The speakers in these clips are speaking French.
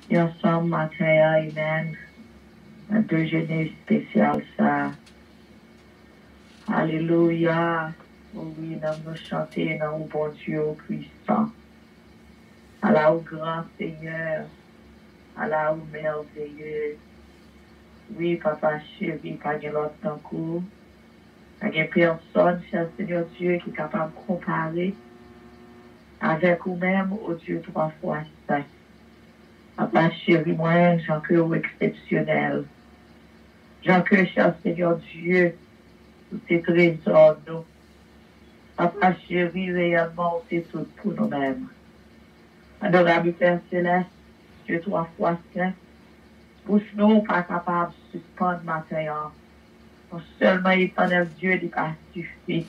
Et ensemble, matin, amen. Un déjeuner spécial, ça. Alléluia. Oui, nous nous chanter dans le bon Dieu puissant. Allah au grand Seigneur. Allah au merveilleux. Oui, papa chéri, pas de l'autre d'un coup. Pas de personne, cher Seigneur Dieu, qui est capable de comparer avec vous-même, au Dieu trois fois saint. Papa chéri, moi, j'en que exceptionnel. J'en que, cher Seigneur Dieu, tous tes trésors, nous. Papa chéri, réellement, c'est tout pour nous-mêmes. Adorable Père Céleste, Dieu trois fois saint, pousse-nous pas capable de suspendre matin. Non seulement éternel Dieu, il pas suffit.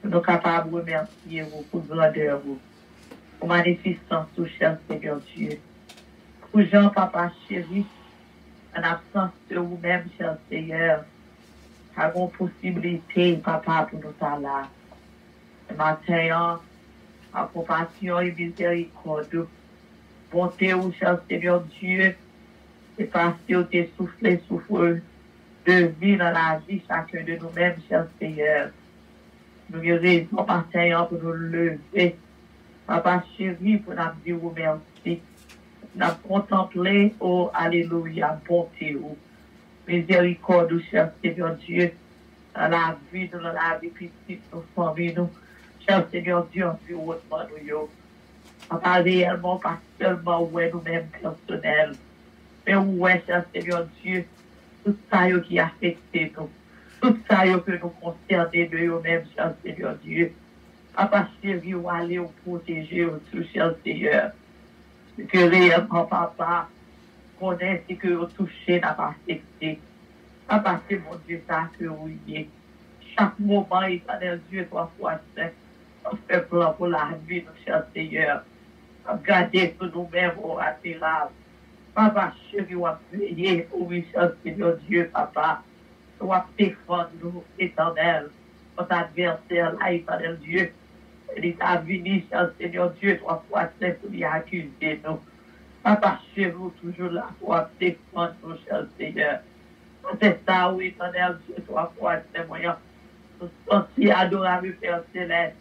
Nous capables de remercier vous pour grandeur, vous, pour magnificence, tout cher Seigneur Dieu. Pour Jean, papa chéri, en absence de vous-même, cher Seigneur, avons possibilité, papa, pour nous être là. Ce matin, en compassion et miséricorde, bonté, ou cher Seigneur Dieu, et parce que tu soufflé, souffle de vie dans la vie, chacun de nous-mêmes, cher Seigneur. Nous avons raison matin pour nous lever. Papa chéri, pour nous dire vous merci. Nous avons contemplé, oh, alléluia, bonté, oh, miséricorde, cher Seigneur Dieu, dans la vie, dans la vie petite, nos familles, nous, cher Seigneur Dieu, environnement, nous, papa, réellement, pas seulement, ouais, nous-mêmes personnels, mais ouais, cher Seigneur Dieu, tout ça qui a affecté nous, tout ça que nous concernons de nous-mêmes, cher Seigneur Dieu. Papa chéri, ou aller ou protéger, ou tout, cher Seigneur. Que réellement, papa, connaît ce que vous touchez, n'a pas affecté. Papa, c'est mon Dieu, ça que vous y êtes. Chaque moment, éternel Dieu, trois fois saint, on fait plan pour la vie, nous, cher Seigneur. Regardez sur nous-mêmes, oh, admirable. Papa chéri, on va prier, oui, cher Seigneur Dieu, papa. On va défendre nous, éternel, notre adversaire, là, éternel Dieu. Il est venu, cher Seigneur Dieu, trois fois saint pour lui accuser nous. Papa chéri, toujours là pour défendre nous, cher Seigneur. C'est ça, oui, éternel Dieu, trois fois saint, moyen. Nous sommes si adorables, Père Céleste.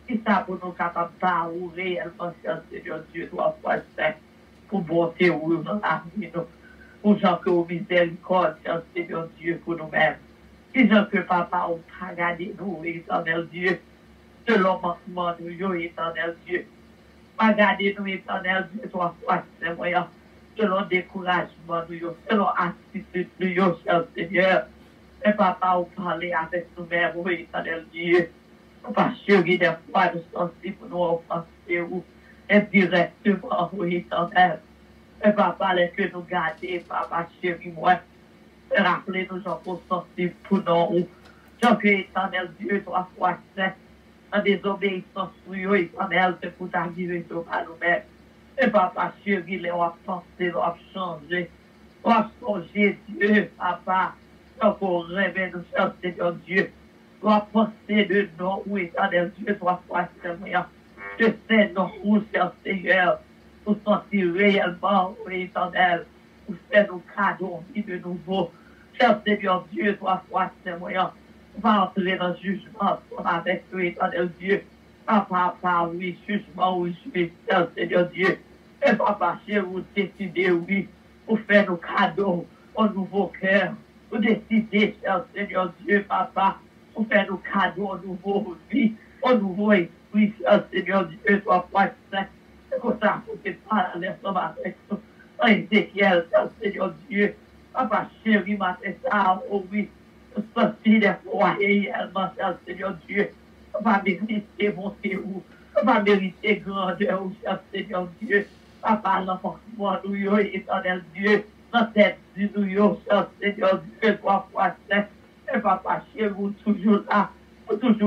Et ça pour nous capables de parler réellement, cher Seigneur Dieu, trois fois saint. Pour bonté, oui, dans la vie, nous. Pour gens que vous miséricorde, cher Seigneur Dieu, pour nous-mêmes. Et gens que papa, on pas gardé nous, éternel Dieu, selon manquement nous, éternel Dieu. Pas garder nous, éternel Dieu, trois fois, c'est moyen, selon découragement nous, selon attitude nous, cher Seigneur. Et papa, on parler avec nous-mêmes, oui, éternel Dieu. Papa, chéri, des fois, nous sommes pour nous offenser, ou indirectement, oui, éternel. Et papa, les que nous garder, papa, chéri, moi, rappelez-nous, j'en peux sortir pour nous. J'en peux, éternel Dieu, trois fois saint, en désobéissance pour eux, éternel, c'est pour t'arriver sur nous-mêmes. Et papa, chéri, les on a pensé, on a changé, on a changé Dieu, papa, j'en peux rêver, nous, cher Seigneur Dieu, on a pensé de nous, oui, éternel Dieu, trois fois saint, je sais, non, vous, cher Seigneur, pour sentir réellement, oui, éternel, pour faire nos cadeaux, vie de nouveau. Cher Seigneur Dieu, trois fois, c'est moyen. On va entrer dans le jugement avec toi, éternel Dieu. Papa, oui, jugement, oui, cher Seigneur Dieu. Et papa, chez vous, décidez, oui, pour faire nos cadeaux, au nouveau cœur. Pour décider, cher Seigneur Dieu, papa, pour faire nos cadeaux, au nouveau vie, au nouveau esprit, cher Seigneur Dieu, trois fois, c'est comme ça que tu parles ensemble avec nous. En Ézéchiel, Seigneur Dieu, papa chéri, ma ça, oh oui, sorti des fois réellement, Seigneur Dieu, on va mériter monter où, on va mériter grandeur, Seigneur Dieu, papa, l'enfant, nous, éternel Dieu, dans cette vie, nous, Seigneur Dieu, trois fois saint, et papa chéri, vous toujours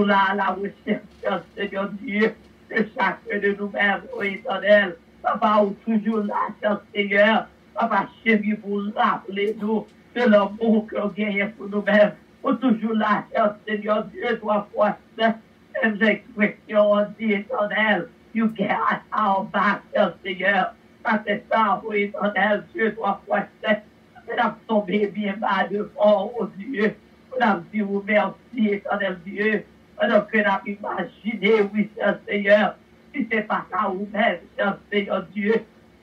là, à la recherche, Seigneur Dieu, de chacun de nous-mêmes, oh éternel. Papa, ou toujours là, cher Seigneur. Papa, chéri, vous rappelez-nous de l'amour que vous gagnez pour nous-mêmes. Ou toujours là, cher Seigneur Dieu, trois fois, même expression, on dit éternel, you get our back, cher Seigneur. C'est ça, oui, éternel Dieu, toi, fois c'est. Nous avons tombé bien bas devant, oh Dieu. Nous avons dit, oh, merci, éternel Dieu. Alors que nous avons imaginé, oui, cher Seigneur, si ce n'est pas ça ou même, cher Seigneur Dieu,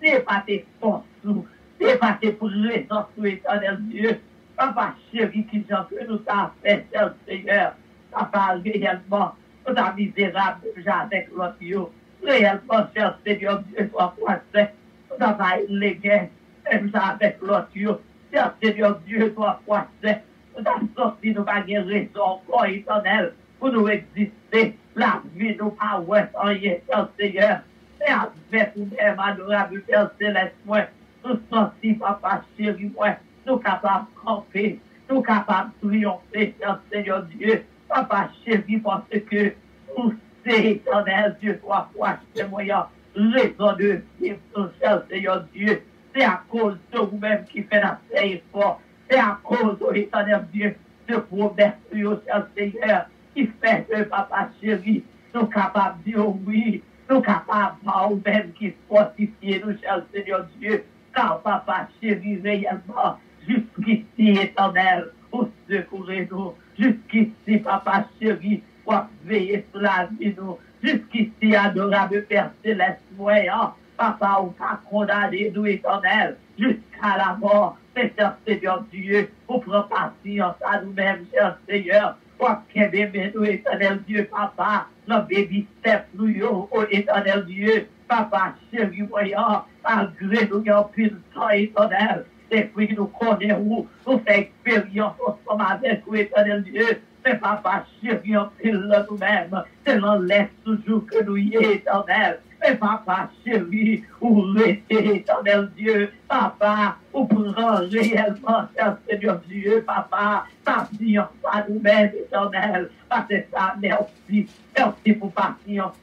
ce n'est pas tes forces, ce n'est pas tes présences, éternel Dieu. Papa chéri, qui j'en que nous avons fait, cher Seigneur. Papa, réellement, nous avons misérable déjà avec l'autre. Réellement, cher Seigneur Dieu, toi, français, nous avons les gains, même avec l'autre. Cher Seigneur Dieu, toi, français, nous avons sorti, nous n'avons pas raison encore éternelle pour nous exister. La vie, nous pas ouais sans rien, cher Seigneur. Et avec nous-mêmes, adorable Père Céleste, moi, nous sortis, papa chéri, moi, nous capables de camper, nous capables de triompher, cher Seigneur Dieu. Papa chéri, parce que nous c'est éternel Dieu, toi, foi, c'est moyen, raison de vivre, cher Seigneur Dieu. C'est à cause de vous-même qui fait la paix fort. C'est à cause de l'éternel Dieu, de promesse, cher Seigneur, qui fait que, papa chéri, nous capables de dire oui, nous capables par vous-même qui fortifie nous, cher Seigneur Dieu. Car, papa chéri, réellement, jusqu'ici, éternel, au secourez-nous. Jusqu'ici, papa chéri, pour veiller sur la vie, nous. Jusqu'ici, adorable Père Céleste, voyant, papa, ou pas condamné, nous, éternel, jusqu'à la mort. Mais, cher Seigneur Dieu, pour prendre patience à nous-mêmes, cher Seigneur, pour qu'aimer nous, éternel Dieu, papa, notre baby step, nous, oh, éternel Dieu, papa, chéri, voyant, malgré nous, il y a plus de temps, éternel. Depuis nous connaissons, nous faisons expérience ensemble avec vous, éternel Dieu. Mais papa, chéri, on fait nous-mêmes. C'est dans l'est toujours que nous y est, éternel. Mais papa, chéri, ou restez, éternel Dieu. Papa, ou prend réellement, cher Seigneur Dieu, papa, patience à nous-mêmes, éternel. Parce que ça, merci. Merci pour patience.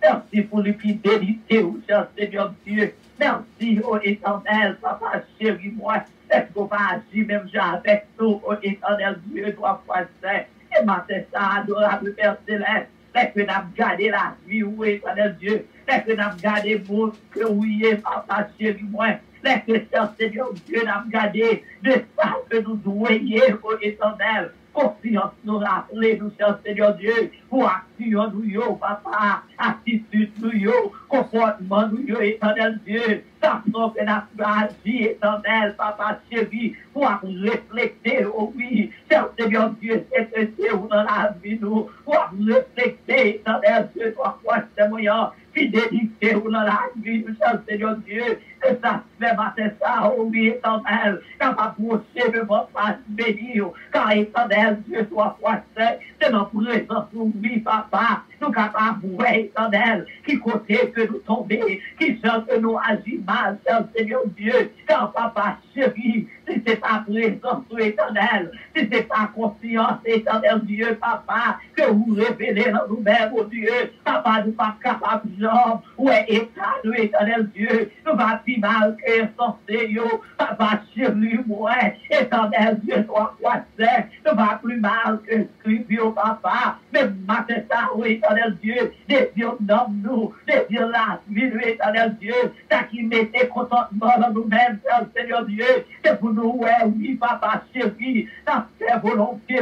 Merci pour le fidélité, cher Seigneur Dieu. Merci, ô éternel, papa chéri, moi. Est-ce qu'on va agir même avec nous, ô éternel Dieu, toi, foi saint. Et maintenant, ça, adorable Père Céleste. Est-ce que nous avons gardé la vie, ô éternel Dieu. Est-ce que nous avons gardé le monde que oui, papa chéri, moi. Est-ce que, cher Seigneur Dieu, nous avons gardé de ça que nous doyons, ô éternel. Confiance nous rappeler, nous, cher Seigneur Dieu, pour action nous, papa, attitude nous, comportement nous, éternel Dieu, façon que nous avons agi, éternel, papa chéri, pour refléter, oh oui, cher Seigneur Dieu, c'est que c'est où dans la vie nous, pour refléter, éternel Dieu, toi, c'est moyen, fidélité ou dans la vie, nous, cher Seigneur Dieu, que ça se fait matin ça, oh oui, éternel, capable de approcher de votre face bénie, car éternel, Dieu, toi, c'est notre présence, oui, papa, nous capables de voir, éternel, qui côté que nous tomber, qui sent que nous agissons mal, Seigneur Dieu, car papa chéri, si c'est pas présence, éternel, si c'est pas confiance, éternel Dieu, papa, que vous révélez dans nous-mêmes, oh Dieu, papa, nous pas capables, genre, ouais, état, nous, éternel Dieu, nous va plus mal que insensé, papa chéri, moi, éternel Dieu, toi, c'est, nous va plus mal que scribio, papa, mais matin ça, oui, éternel Dieu, désir d'homme nous, désir la vie, éternel Dieu, t'as qui mettait contentement dans nous-mêmes, Seigneur Dieu, c'est pour nous, ouais, oui, papa chéri, t'as fait volonté,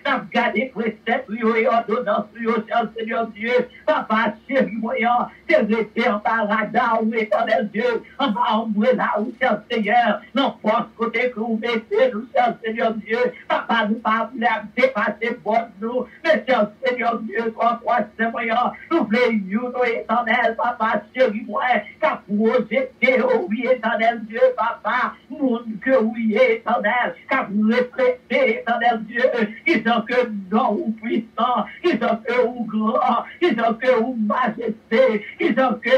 t'as gardé préceptes, et ordonnances, Seigneur Dieu, papa chéri, moyen, t'es resté en paradis, oui, éternel Dieu, en bas, là, où, Seigneur, n'importe côté que vous mettez, nous, Seigneur Dieu, papa, nous pas dépasser bon nous, mais Seigneur Dieu, toi, c'est moyen, nous voulons, nous, éternel, papa chéri, moi, car vous jeter, oh oui, éternel Dieu, papa, monde que oui, éternel, car vous respectez, éternel Dieu, qui sont que non ou puissant, qui sont que ou grand, qui sont que ou majesté, qui sont que,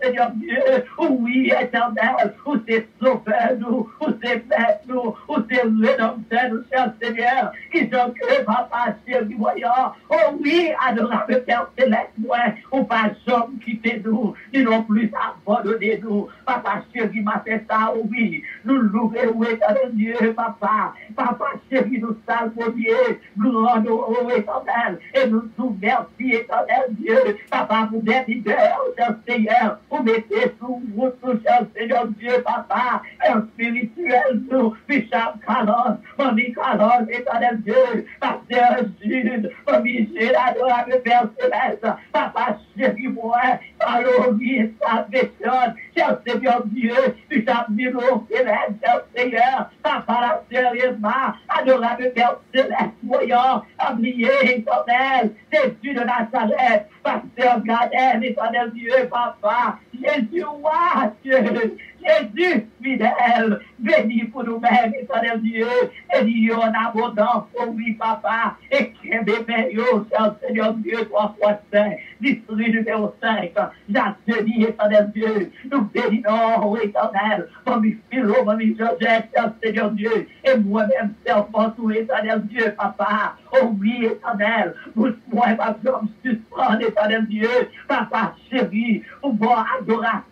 Seigneur Dieu, oui, éternel, ou c'est sauveur nous, ou c'est maître nous, ou c'est rédempteur nous, cher Seigneur, qui sont que, papa chéri, voyant, oh oui, adorable Père Céleste, moi, ou pas jamais quitter nous, ni non plus abandonner nous, papa chéri, m'a fait ça, oh oui, nous louer, éternel Dieu, papa. Papa chéri, nous salvons Dieu. Grand nous, éternel. Et nous nous merci, éternel Dieu. Papa, vous êtes leader, cher Seigneur. Vous mettez sous vous, cher Seigneur Dieu, papa. Un spirituel, nous, Bishop Carlos, Mamie Carlos, éternel Dieu. Pasteur Jules, Mamie Jules, adorable Père Céleste. Papa chéri, moi, Palomi, salvation, cher Seigneur Dieu. Bishop Milo, Céleste, cher Seigneur. Papa, la sérieusement, adorable Père Céleste, voyant, oublié, éternel, Jésus de Nazareth, Pasteur Gadel, éternel Dieu, papa, Jésus, roi, Dieu, Jésus, fidèle, béni pour nous-mêmes, éternel Dieu, et Dieu en abondance, pour oui, papa, et qui bébé, cher Seigneur Dieu, 3 fois saint, district numéro 5, j'attendis, éternel Dieu, nous bénissons, éternel, mamie Philo, mamie Georgette, cher Seigneur Dieu, et moi-même, servant tout, éternel Dieu, papa, oh oui, éternel, pour moi, ma femme, suspendre, éternel Dieu, papa chéri, pour voir adoration,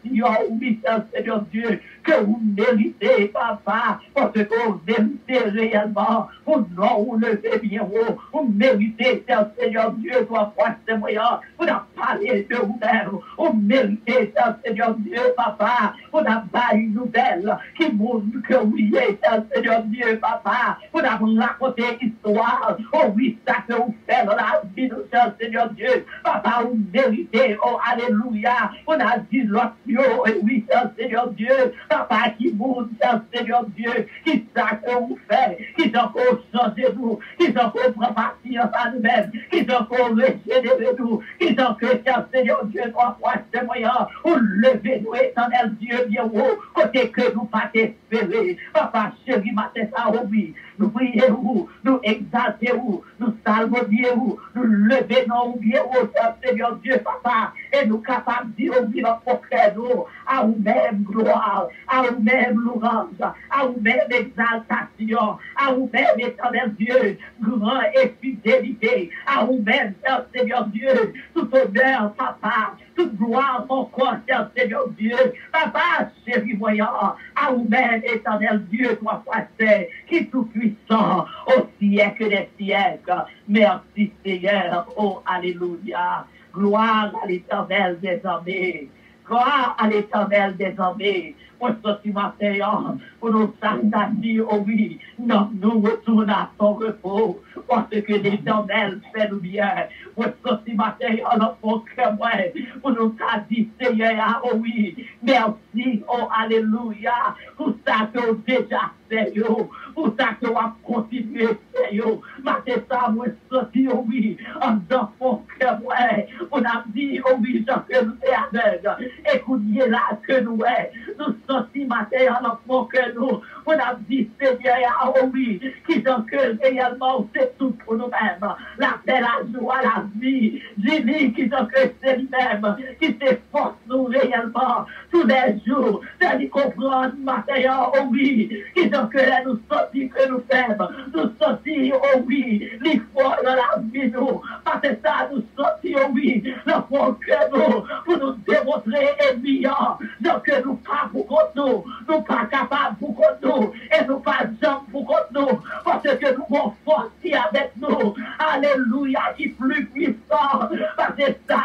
oui, cher Seigneur Dieu, que vous méritez, papa, parce que vous méritez réellement, vous non, vous levez bien haut, vous méritez, cher Seigneur Dieu, toi, foi, c'est moyen, vous n'avez parlé de vous-même, vous méritez, cher Seigneur Dieu, papa, vous n'avez pas une nouvelle qui montre que oui, cher Seigneur Dieu, papa, vous n'avez raconté histoire, oh oui, ça que vous faites dans la vie de cher Seigneur Dieu, papa, vous méritez, oh alléluia, on a dit l'autre, oh oui, cher Seigneur Dieu, papa qui monte, cher Seigneur Dieu, qui ça que vous faites, qui s'en encore changer nous, qui s'en encore prendre patience à nous-mêmes, qui s'en encore régénérer nous, qui s'en que cher Seigneur Dieu, 3 fois c'est moyen, ou levez-nous, éternel Dieu, bien haut, côté que nous pas espérer, papa chéri, matin ça, oui, nous prions, nous exaltons, nous salvons Dieu, nous levons bien haut, cher Seigneur Dieu, papa, et nous capables de dire, oui, notre cœur, nous, à vous-même gloire, à vous-même louange, à vous-même exaltation, à vous-même éternel Dieu, grand et fidélité, à vous-même, cher Seigneur Dieu, tout honneur, papa, toute gloire, mon corps, cher Seigneur Dieu, papa, chéri voyant, à vous-même, éternel Dieu, toi, passé, qui est tout puissant, au siècle des siècles. Merci Seigneur, oh Alléluia. Gloire à l'Éternel des armées. Gloire à l'Éternel des armées. Pour ce matin, pour nous s'agir, oh oui, nous retournons à son repos, parce que l'Éternel fait nous bien. Pour ce matin, notre cœur, pour nous dire, Seigneur, oh oui, merci, oh Alléluia, pour ça que vous déjà fait, pour ça que vous avez continué, Seigneur. Matin, ça, moi, sorti, oh oui, en dans mon cœur, on a dit, oh oui, j'en fais nous aveugle. Écoutez là que nous sortis matin dans mon cœur, nous, on a dit, Seigneur, oh oui, qui j'en que réellement, c'est tout pour nous-mêmes. La paix, la joie, la vie, j'ai dit qui j'en que c'est lui-même, qui s'efforce nous réellement, tous les jours, c'est d'y comprendre matin, oh oui, qui j'en que nous sortis que nous faisons, nous sortis, oh oui, les fois dans la vie, nous, parce que ça, nous sortis, oh oui, le fond que nous, pour nous démontrer ennuyant, donc nous pas pour contre nous pas capables pour contre nous, et nous pas jambes pour contre nous, parce que nous avons force qui est avec nous, alléluia, qui est plus puissant, parce que ça,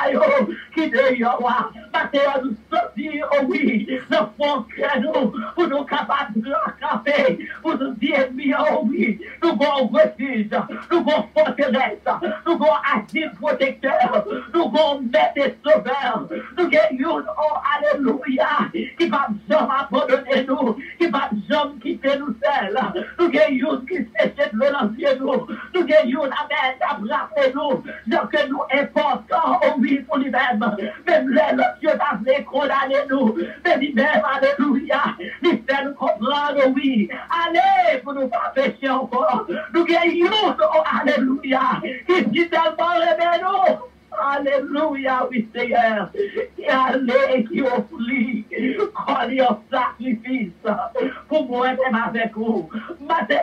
qui d'ailleurs, parce que nous sortis, oh oui, le fond que nous, pour nous capables de rattraper, pour nous dire, oh oui, nous avons refuge, nous avons forteresse, nous avons asile protecteur, nous avons maître sauveur, nous avons, oh alléluia, qui va jamais abandonner nous, qui va jamais quitter nous seuls, nous avons qui s'essaie de relancer nous, nous avons la main d'abbrasser nous, donc nous importants, oh oui, pour lui-même, même les Dieu d'avler condamner nous, mais lui-même, alléluia, il fait nous comprendre, oui, allez, pour nous pas pécher encore, nous avons, oh alléluia, qui dit tellement révèle nous, alléluia, oui Seigneur, qui allait, qui offrit, collé en sacrifice pour moi-même avec vous. Matin,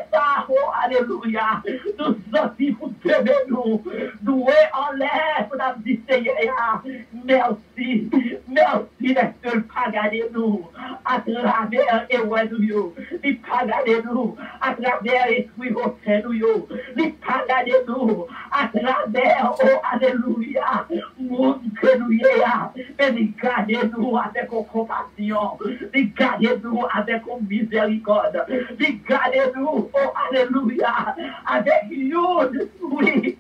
oh, alléluia, nous sortis pour aimer nous, nous en l'air pour nous dire, Seigneur, merci, merci d'être pas regarder nous à travers et nous, il pas regarder nous à travers esprit hôtel nous, il pas regarder nous à travers, oh, alléluia, monde que nous y a, mais il garde nous avec compassion, il garde nous avec miséricorde, il garde nous, oh, alléluia, avec Yud, oui,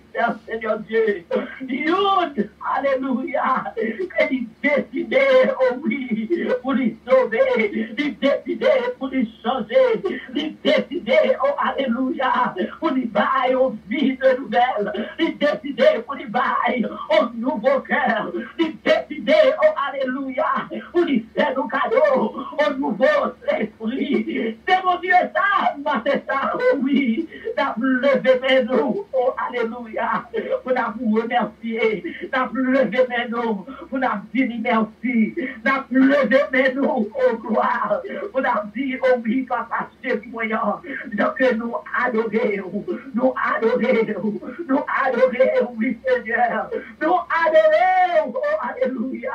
Seigneur Dieu, Yud, alléluia, que il décidait, oh oui, pour les sauver, il décidait pour les changer, il décidait, oh, alléluia, pour les bailler aux vies de nouvelles, il décidait pour les bailler au nouveau cœur, il décidait, oh, alléluia, pour les faire nos cadeaux, au nouveau esprit. C'est mon Dieu, ça, c'est ça, oh oui, d'avoir levé mes nous, oh, alléluia, pour nous remercier, d'avoir levé mes nous, pour nous dire merci, d'avoir levé mes nous, oh, gloire, pour nous dire, oh oui, papa, c'est moyen, donc nous adorons, nous adorons, nous adorons, oui, Seigneur, nous adorons, oh, alléluia,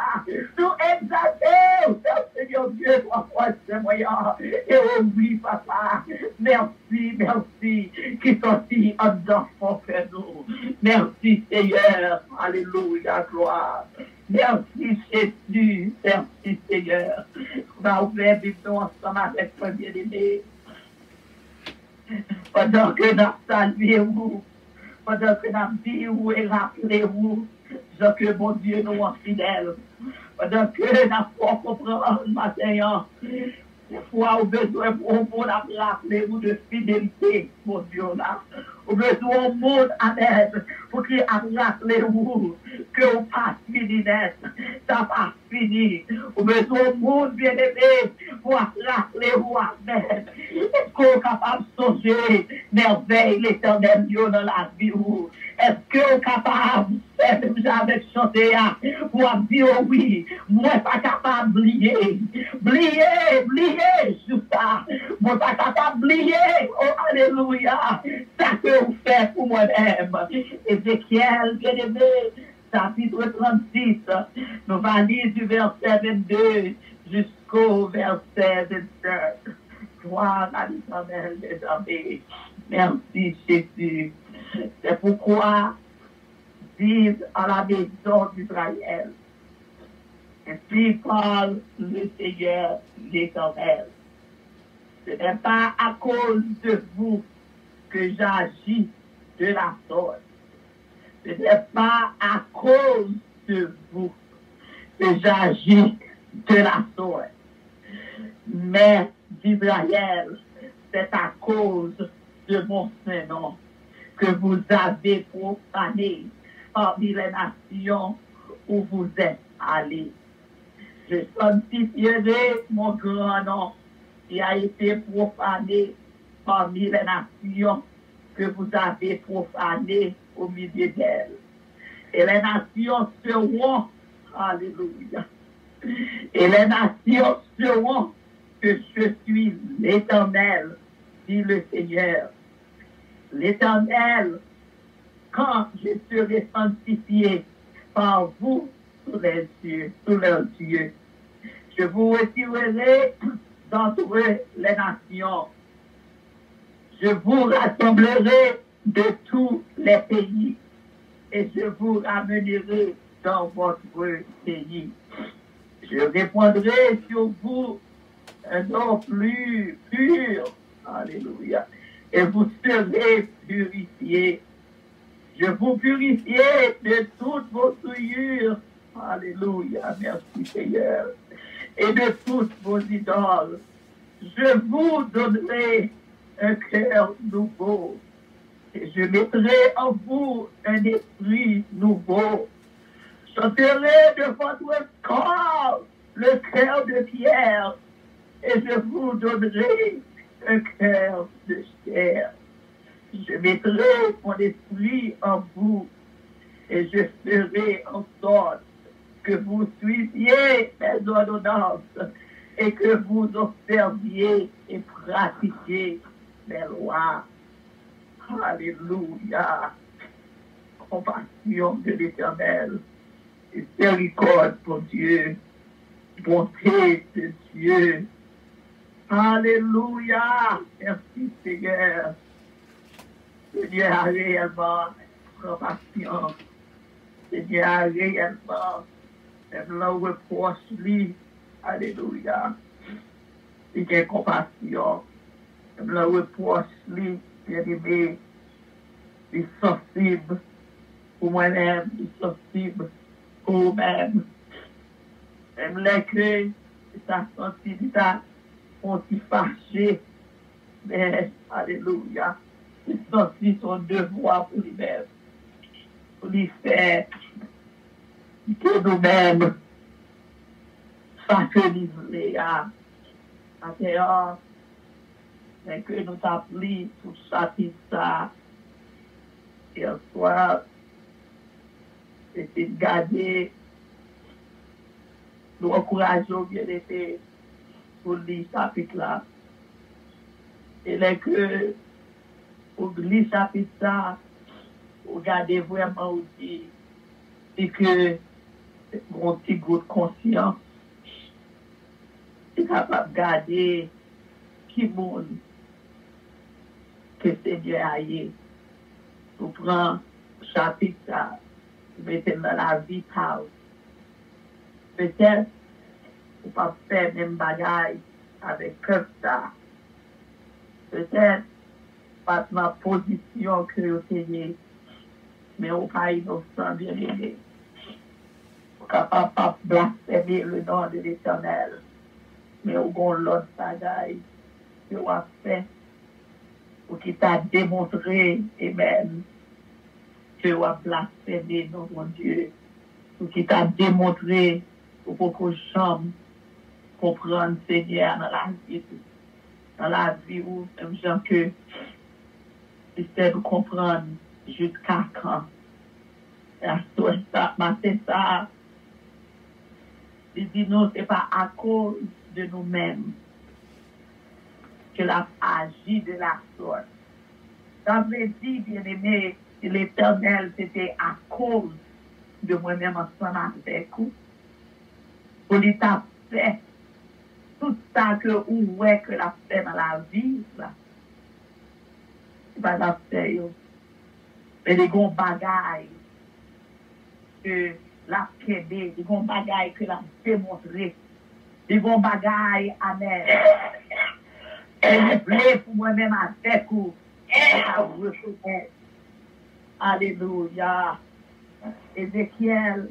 nous exaltons, Seigneur Dieu, toi, c'est moyen, et oh oui, papa, merci, merci, qui sortit en enfant que nous, merci, Seigneur, alléluia, gloire. Merci Jésus, merci Seigneur. On va ouvrir Bible ensemble avec toi, bien-aimé. Pendant que nous saluons, pendant que nous disons et rappelez-vous, que mon Dieu nous est fidèle. Pendant que nous comprendre le matin, des fois, au besoin pour vous rappeler-vous de fidélité, mon Dieu là. Au besoin au monde à l'aide pour qu'il rappelez-vous que vous pas fini net, ça pas fini. Au besoin au monde bien aimé pour rappelez-vous amen. Est-ce qu'on est capable de songer merveille l'éternel Dieu dans la vie? Est-ce qu'on est capable de faire même avec chanter pour dire oui, moi pas capable d'oublier, oublier sur ça, moi pas capable d'oublier, oh alléluia, ça que vous faites pour moi-même. Ézéchiel, bien-aimé, chapitre 36, nous allons lire du verset 22 jusqu'au verset 27. Gloire à l'Éternel des armées. Merci Jésus. C'est pourquoi dis à la maison d'Israël, ainsi parle le Seigneur l'Éternel. Ce n'est pas à cause de vous que j'agis de la sorte. Ce n'est pas à cause de vous que j'agis de la sorte. Mais d'Israël, c'est à cause de mon Saint-Nom que vous avez profané parmi les nations où vous êtes allés. Je sanctifierai mon grand nom qui a été profané parmi les nations que vous avez profané au milieu d'elles. Et les nations seront, alléluia, et les nations seront que je suis l'Éternel, dit le Seigneur. L'Éternel, quand je serai sanctifié par vous sous leurs yeux, je vous retirerai d'entre les nations. Je vous rassemblerai de tous les pays et je vous ramènerai dans votre pays. Je répandrai sur vous un eau plus pur. Alléluia. Et vous serez purifiés. Je vous purifierai de toutes vos souillures. Alléluia. Merci Seigneur. Et de toutes vos idoles. Je vous donnerai un cœur nouveau. Et je mettrai en vous un esprit nouveau. J'ôterai de votre corps le cœur de pierre. Et je vous donnerai un cœur de chair. Je mettrai mon esprit en vous et je ferai en sorte que vous suiviez mes ordonnances et que vous observiez et pratiquiez les lois. Alléluia. Compassion de l'Éternel, miséricorde pour Dieu, bonté de Dieu. Alléluia. Merci Seigneur. Seigneur a réellement compassion. Seigneur a réellement même le reproche lui. Alléluia. Il a compassion. Même le reproche lui, bien-aimé, il est sensible pour moi-même, il est sensible pour vous-même. Même les que ça senti, ça on s'y fâché. Mais, alléluia, il senti son devoir pour lui-même, pour lui faire pour nous-mêmes fraterniser à l'intérieur, mais que nous t'appelons pour chapitre ça. Hier soir, c'était de garder, nous encourageons bien été pour lire ce chapitre-là. Et là que, pour lire ce chapitre-là, regardez vraiment aussi, c'est que, mon petit goût de conscience, est capable de garder qui monde que Seigneur a eu. Vous prenez le chapitre, ça, vous mettez dans la vie, peut-être, vous ne pouvez pas faire même bagaille avec ça. Peut-être, pas dans la position que vous avez, mais vous n'êtes pas innocent, bien aimé. Vous n'êtes pas capable de blasphémer le nom de l'Éternel, mais vous avez l'autre bagaille que vous avez fait, ou qui t'a démontré, et même, que vous avez blasphémé notre Dieu, ou qui t'a démontré, pour beaucoup de chambre, comprendre Seigneur dans la vie où, même gens que, j'essaie de comprendre jusqu'à quand. Et à c'est ça, il dit non, ce n'est pas à cause de nous-mêmes que l'a agi de la sorte. Ça veut dire, bien aimé, que l'Éternel, c'était à cause de moi-même ensemble avec vous. Pour lui t'a fait tout ça que ou ouais que l'a fait dans la vie, là. C'est pas la fait, mais les gros bagailles que l'a quédé, les gros bagailles que l'a démontré, les gros bagailles amen. Et je voulais pour moi-même avec vous. Alléluia. Ézéchiel,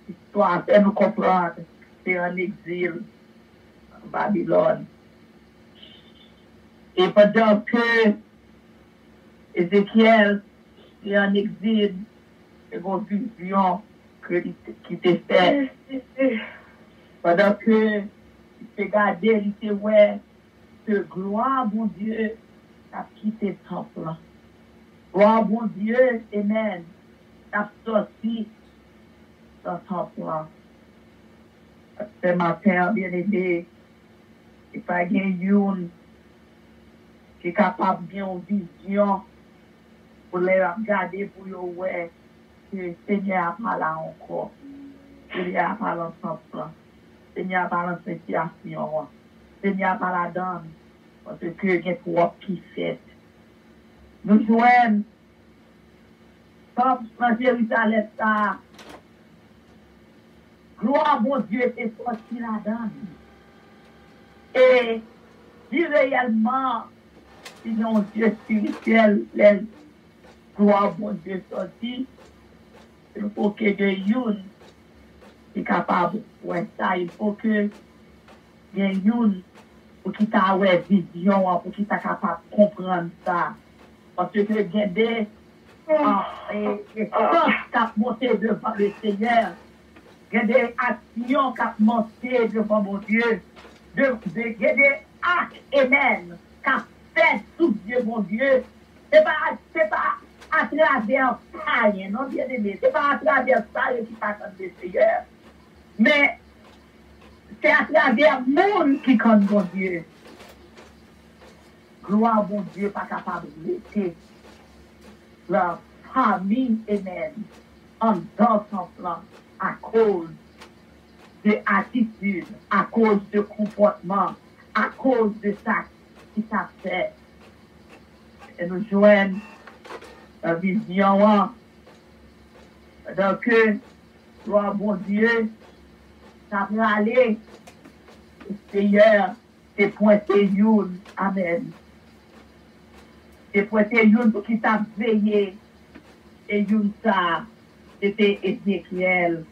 histoire, fait nous comprendre, c'est un exil en Babylone. Et pendant que Ézéchiel est en exil, c'est une vision qui était faite. Pendant que il s'est gardé, il s'est ouais, que gloire, mon Dieu, a quitté le temple. Gloire, mon Dieu, amen, a sorti dans le temple. Ce matin, bien aimé, il n'y a pas une qui est capable de bien une vision pour les regarder, pour les voir que le Seigneur a pas là encore. Le Seigneur a pas dans le temple. Le Seigneur a pas dans la situation. Le Seigneur a pas la donne. Parce que il y a trop qui fait. Nous jouons comme dans Jérusalem, ça. Gloire, mon Dieu, est sorti là-dedans. Et si réellement, il y a un Dieu spirituel, les gloire, mon Dieu, sorti, il faut que Dieu soit capable de faire ça. Il faut que Dieu pour qu'il t'a une vision, pour qu'il t'a capable de comprendre ça. Parce que il y a des choses qui monté devant le Seigneur. Il y a des actions qui monté devant mon Dieu. Il y a des actes amen qui fait sous Dieu, mon Dieu. C'est pas à travers ça, non, bien aimé. C'est pas à travers ça qui passe le Seigneur. Mais C'est à travers le monde qui compte bon Dieu. Gloire bon Dieu, pas capable de laisser leur famille amen en dans son plan à cause de attitude, à cause de comportement, à cause de ça qui t'a fait. Et nous joignons la vision. Donc, gloire bon Dieu, ça va aller. Le Seigneur, c'est pointé youn. Amen. C'est pointé youn pour qui t'a veillé. Et youn ça, c'était Ézéchiel.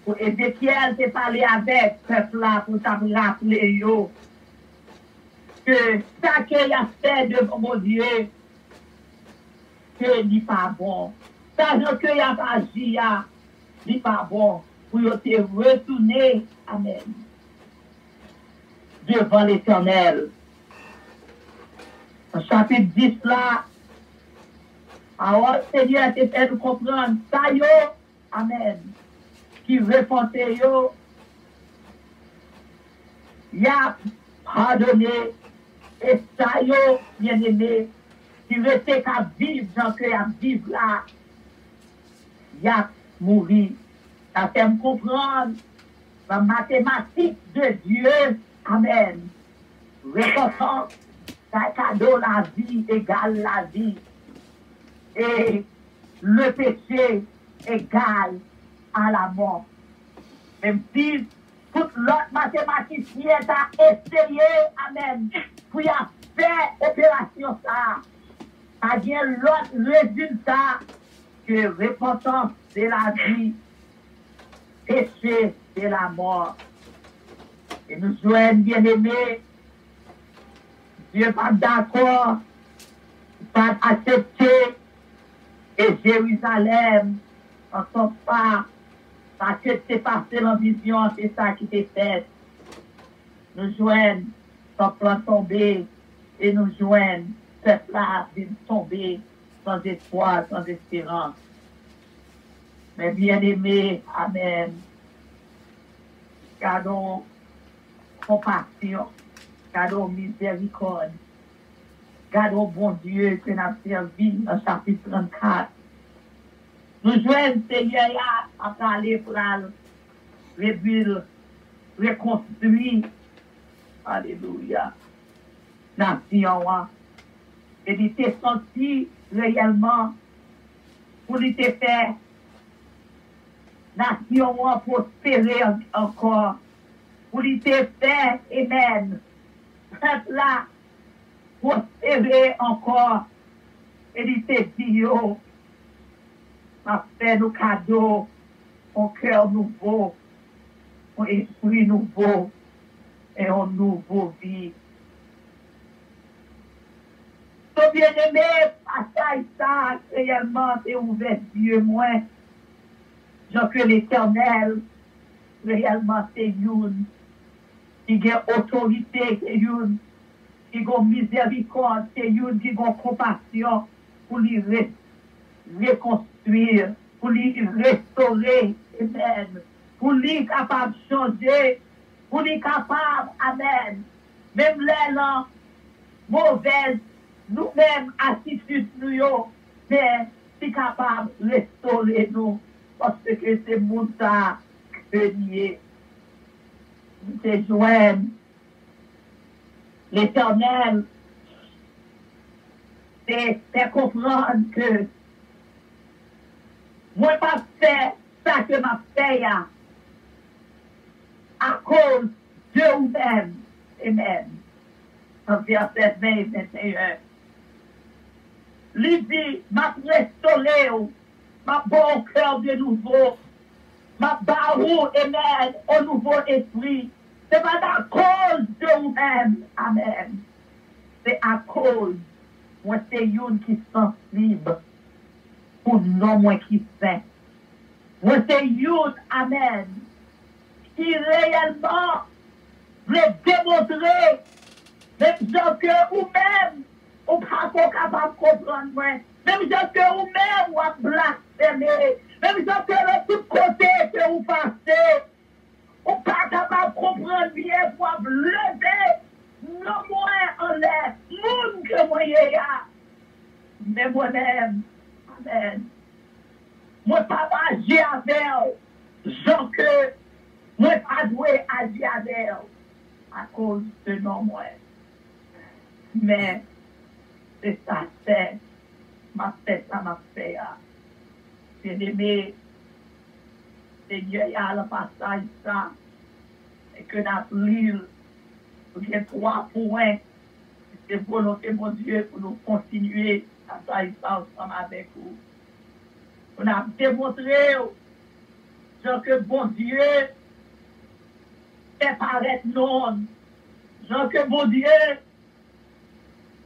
Pour Ézéchiel, c'est parler avec le peuple là pour t'a rappeler yo. Que ça qu'il a fait devant mon Dieu, que n'est pas bon. Ça qu'il a agi, n'est pas bon. Pour te retourner, amen, devant l'Éternel. Au chapitre 10 là, alors Seigneur te fait nous comprendre ça yo, amen, qui repentait yo, y a pardonné, et ça yo, bien aimé, qui restait qu'à vivre dans que à vivre là, y a mourir. Ça fait me comprendre la mathématique de Dieu. Amen. Récompense, ça cadeau la vie égale la vie. Et le péché égale à la mort. Même si toute l'autre mathématicien a essayé, amen, pour y faire opération ça, a bien l'autre résultat que repentance de la vie, péché de la mort. Et nous sommes bien-aimés, Dieu pas d'accord, pas accepté, et Jérusalem en son pas, parce que c'est passé en vision, c'est ça qui t'est fait. Nous joignons son plan tombé, et nous joignons peuple là tomber sans espoir, sans espérance. Mais bien-aimés, amen, gardons compassion, gardons miséricorde, gardons bon Dieu que nous avons servi dans le chapitre 34. Nous jouons Seigneur à parler pour la reconstruire, alléluia, nation. Et il était senti réellement pour lui faire nation prospérer encore. Pour lui faire, amen, peuple là, prospérer encore. Et il était dit, yo, m'a fait nos cadeaux, un cœur nouveau, un esprit nouveau, et un nouveau vie. Donc, bien-aimé, passage ça, réellement, c'est ouvert Dieu, moi. Genre que l'Éternel, réellement, c'est une qui a autorité, c'est une qui a miséricorde, c'est une qui a compassion pour lui reconstruire, pour lui restaurer, amen, pour lui capable de changer, pour lui capable, amen, même les mauvaises, nous-mêmes, attitudes, nous, mais si capable de restaurer nous, parce que c'est mon ça que lié. Nous te joignons l'Éternel, c'est comprendre que moi, pas fait ça que m'a fait à cause de vous-même. Amen. En verset 20 et 21. Lui dit, m'a restauré, m'a bon cœur de nouveau, m'a barou, amen, au nouveau esprit. C'est pas à cause de vous-même. Amen. C'est à cause, moi, c'est une qui sensible pour non moi qui fait. Moi, c'est une, amen, qui réellement veut démontrer, même gens que vous-même, ou pas capable de comprendre moi, même gens que vous-même, ou blasphémer, même gens que de tout côté que vous passez, ou pas capable de comprendre bien pour lever, non moins en l'air, monde que moi y a. Mais moi-même, amen. Moi pas agir avec eux, genre que moi pas doué agir avec eux à cause de non moi. Mais c'est ça, c'est ma fait ça, ma fait. Bien aimé, Seigneur, il y a le passage ça, et que dans l'île, il y a 3 points, c'est volonté, mon Dieu, pour nous continuer à faire ça ensemble avec vous. On a démontré, genre que bon Dieu, fait paraître non, genre que bon Dieu,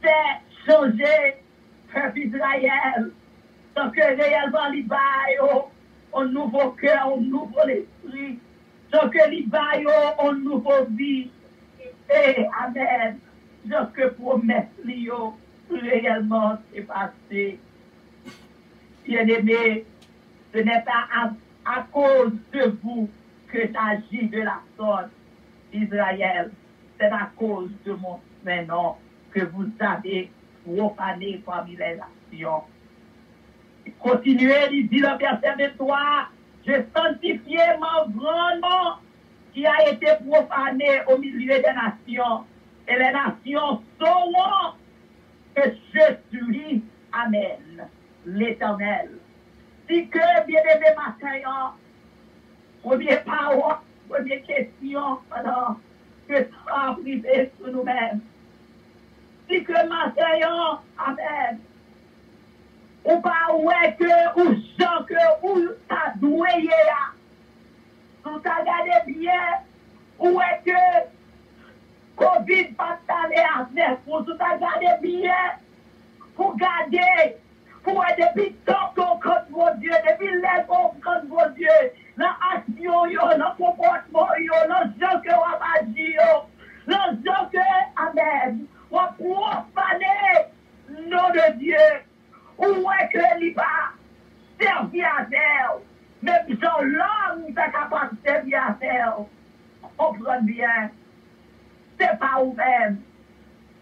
fait changer peuple Israël, donc que réellement il va un nouveau cœur, un nouveau esprit, donc que il va un nouveau vie. Et amen. Donc que promesse Lio réellement s'est passé. Bien aimé, ce n'est pas à cause de vous que j'agis de la sorte, Israël. C'est à cause de mon prénom que vous avez profané parmi les nations. Continuez, il dit le verset 23, je sanctifie mon grand nom qui a été profané au milieu des nations. Et les nations sauront que je suis, amen, l'Éternel. Si que, bien-aimé matin, première parole, première question, alors, que ça privé sur nous-mêmes. Si que matin, amen, ou pas ouais que, ou gens que, ou ta doué, ou ta gardé bien, ou est que, Covid pas t'aller avec, pour ta gardé bien, pour garder, pour être depuis tantôt contre mon Dieu, depuis les contre mon Dieu, dans l'action, dans le comportement, dans le jeu que on va dire, dans le jeu que, amen, on va profaner nom de Dieu, où est que il va servir à terre, même dans l'homme, il est capable de servir à terre, comprends bien, c'est pas vous-même,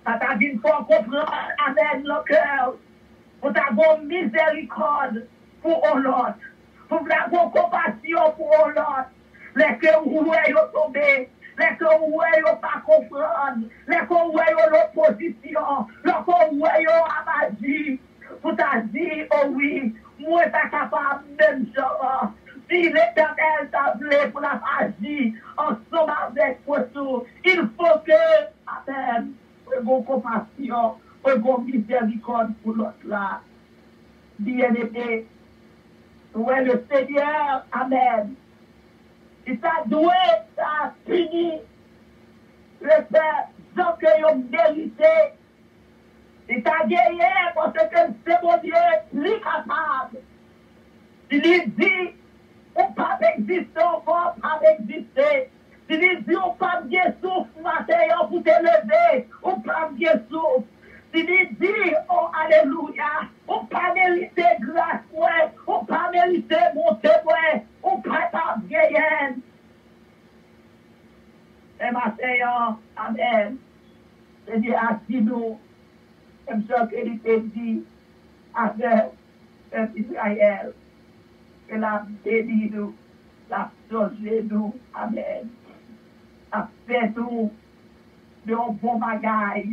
ça t'a dit une fois comprendre, amen, le cœur, pour avoir miséricorde pour l'autre, pour avoir compassion pour l'autre, les que vous voyez tomber, les que vous voyez pas comprendre, les que vous voyez l'opposition, les que vous voyez abadir, pour t'a dire, oh oui, moi t'es capable même genre, si l'Éternel t'a voulu pour la agir ensemble avec vous, il faut que, amen, vous compassion, vous miséricorde pour l'autre là. Bien-aimé, ouais, le Seigneur, amen. Il t'a doué, t'a fini, le Père, sans que vous méritez. Il t'a gagné parce que c'est mon Dieu, il est capable. Il dit, on pas exister, on pas exister. Il dit, on pas bien souffle, matin, pour te lever, on pas bien souffle. Il dit, oh alléluia, on pas mérité grâce, ouais, on pas mérité monter, ouais, on pas ta vieille. Et matin, amen. Seigneur, assis-nous, comme ça qu'il t'a dit, avec Israël, que la béni nous, la changé nous, amen. La fait nous de un bon bagage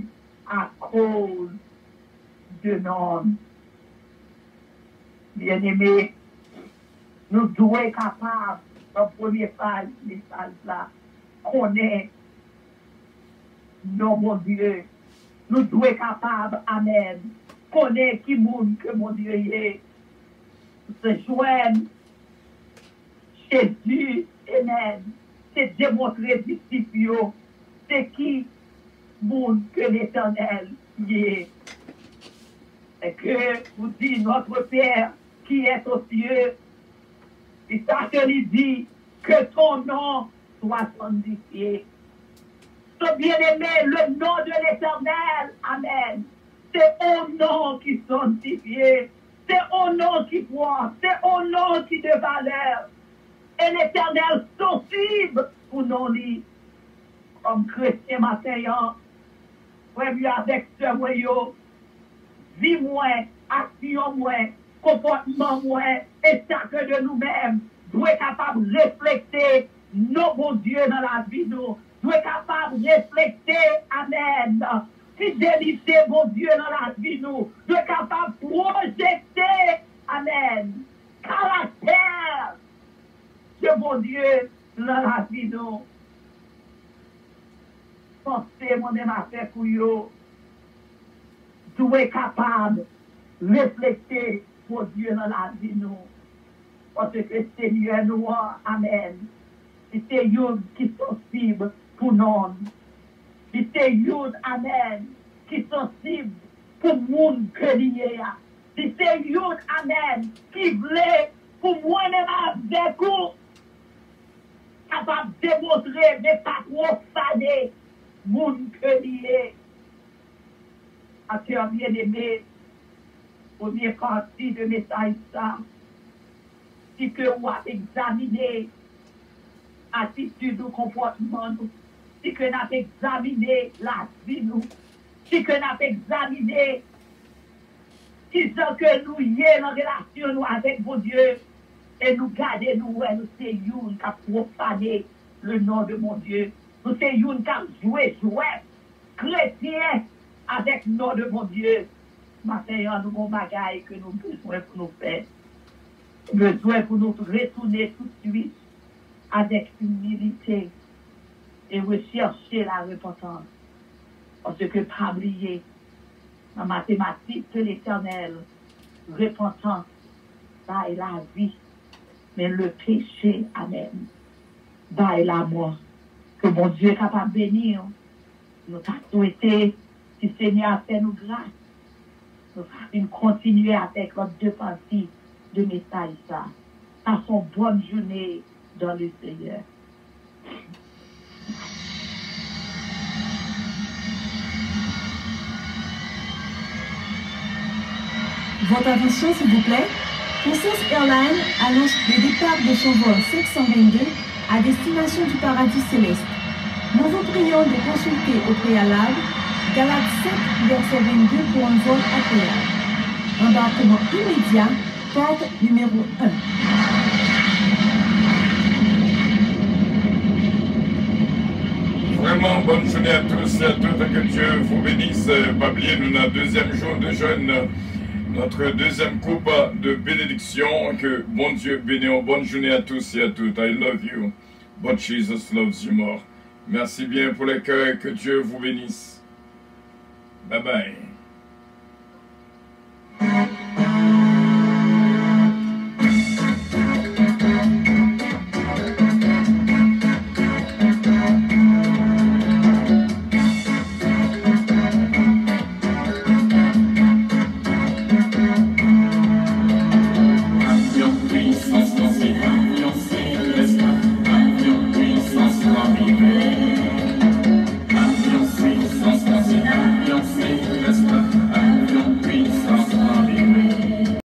à cause de non. Bien-aimés, nous devons être capables, dans la première phase, message là, connaître nos bon Dieu. Nous devons être capables, amen, connaître qui monde que mon Dieu est, se joindre Jésus, amen, c'est démontrer disciples, c'est qui monde que l'Éternel est. Et que vous dites notre Père qui est aux cieux, et ça que lui dit que ton nom soit sanctifié. Ce bien-aimé, le nom de l'Éternel, amen. C'est un nom qui sanctifie, c'est un nom qui voit, c'est un nom qui de valeur. Et l'Éternel sensible pour nous, comme chrétien matin, premier avec ce moyen, vie moins, action moins, comportement moins, et chacun de nous-mêmes doit être capable de refléter nos bons dieux dans la vie, nous doit être capable de refléter, amen, fidélité, bon Dieu, dans la vie, nous doit être capable de projeter, amen, caractère de bon Dieu dans la vie, nous. Pensez, mon aimé, à faire pour vous, doit être capable de refléter mon Dieu dans la vie, nous. Parce que Seigneur, nous, amen. C'est une qui sont sensibles pour nous. C'est une, amen, qui sont sensibles pour le monde que lié. C'est une, amen, qui voulait pour moi-même avec vous, capable de démontrer, mais pas trop fader, le monde que lié. À cœur bien-aimé, première partie de message, ça, c'est que vous avez examiné attitude ou comportement, c'est que nous avons examiné la vie, nous, c'est que nous avons examiné qui sont que nous y est en relation nous avec mon Dieu, et nous garder nous, et nous c'est une qui a profané le nom de mon Dieu, nous c'est une qui a joué chrétien avec le nom de mon Dieu. Maintenant, nous avons des bagailles que nous avons besoin pour nous faire. Besoin pour nous retourner tout de suite avec humilité et rechercher la repentance. Parce que pas oublier, la mathématique de l'éternel, repentance, ça est la vie, mais le péché, amen, ça est la mort. Que mon Dieu est capable de bénir, nous avons souhaité, si Seigneur a fait nous grâce, nous allons continuer avec notre deux parties de message. Passons bonne journée dans le Seigneur. Votre attention, s'il vous plaît. Princess Airlines annonce le départ de son vol 522 à destination du paradis céleste. Nous vous prions de consulter au préalable Galates 7, verset 22 pour un vol agréable. Embarquement immédiat, porte numéro 1. Vraiment, bonne journée à tous et à toutes, que Dieu vous bénisse. Pas oublier, nous avons deuxième jour de jeûne, notre deuxième coupe de bénédiction. Que bon Dieu bénisse. Bonne journée à tous et à toutes. I love you, but Jesus loves you more. Merci bien pour les cœurs, que Dieu vous bénisse. Bye bye.